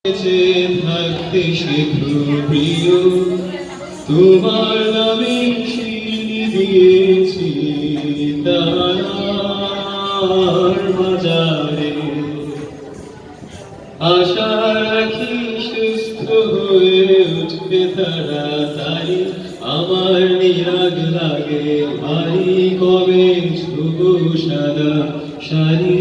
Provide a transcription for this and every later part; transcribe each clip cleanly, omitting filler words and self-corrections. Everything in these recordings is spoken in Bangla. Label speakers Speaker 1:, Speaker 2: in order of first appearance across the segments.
Speaker 1: থাকতে শেখো প্রিয়, তোমার নামে শিরনি দিয়েছি তারার বাজারে। আশা রাখি সুস্থ হয়ে উঠবে তাড়াতাড়ি, আমার নিরাগ লাগে ভারী কবে শুভ সাদা শাড়ি।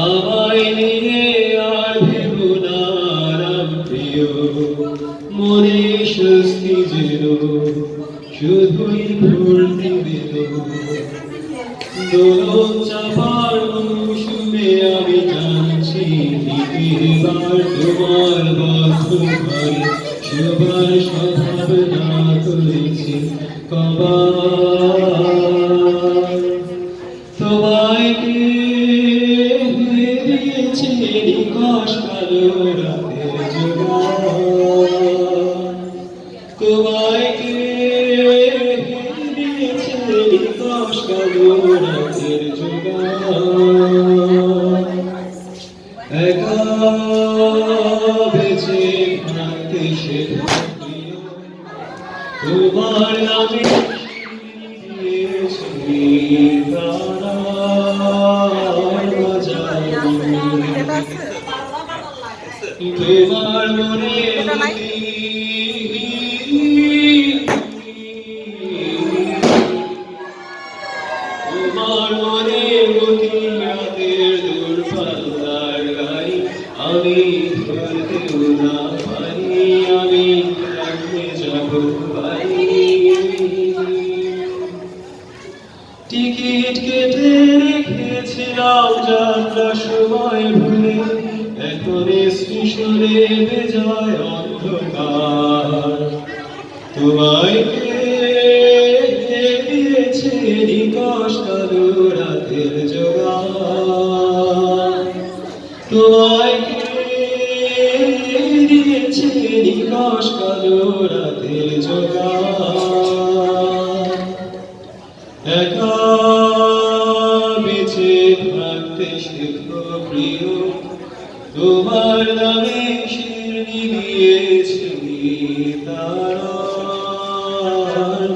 Speaker 1: আমায় নিয়ে আর ভেবো না আরাম প্রিয়, মনে স্বস্তি যেন শুধুই ভর্তি দিল। দোলন চাপার মৌসুমে আমি টানছি এবার তোমার বদ্ধ ঘরে, সবার স্বভাব না করেছি কবার। তোমায় কে দিয়েছে নিকশ কালো রাতের জোগান, তোমায় কে দিয়েছে নিকশ কালো রাতের জোগান। একা বেঁচে থাকতে শেখো প্রিয়, তোমার নামে দিয়েছি তারার বাজারে। তোমার মনে তোমার মনে গতি রাতের দূরপাল্লার গাড়ি, আমি ধরতেও না পারি, আমি রাখতে যাব বাড়ি। টিকিট কেটে রেখেছিলাম যাত্রা সময় ভুলে, এখন স্টেশনে বেজায় অন্ধকার। তোমায় কে দিয়েছে নিকশ কালো রাতের জোগান, তোমায় কে দিয়েছে নিকশ কালো রাতের জোগান। একা বেঁচে থাকতে শেখো প্রিয়, তোমার নামে শিরনি দিয়েছি তারার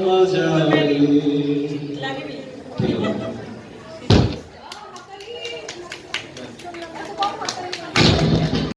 Speaker 1: বাজারে।